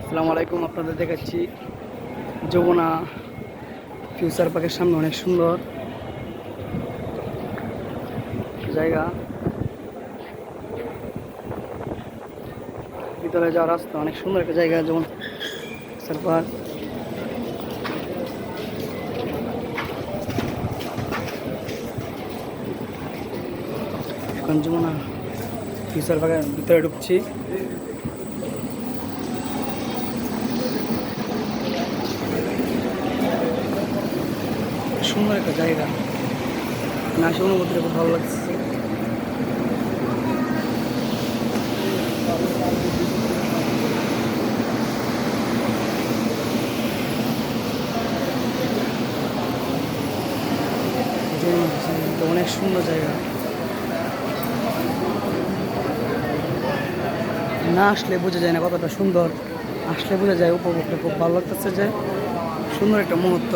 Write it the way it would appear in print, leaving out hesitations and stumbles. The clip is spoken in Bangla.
আসসালামু আলাইকুম। আপনাদের দেখাচ্ছি যমুনা ফিউচার পার্কের সামনে অনেক সুন্দর জায়গা, ভিতরে যাওয়ার রাস্তা অনেক সুন্দর একটা জায়গা। যেমন ফিউচার পার্ক, এখন যমুনা ফিউচার পার্কের ভিতরে ঢুকছি। সুন্দর একটা জায়গা, না সে অনুভূতিটা খুব ভালো লাগছে। যমুনা ফিউচার অনেক সুন্দর জায়গা, না আসলে বোঝা যায় না কতটা সুন্দর, আসলে বোঝা যায়। উপভোগটা খুব ভালো লাগতেছে, যে সুন্দর একটা মুহূর্ত।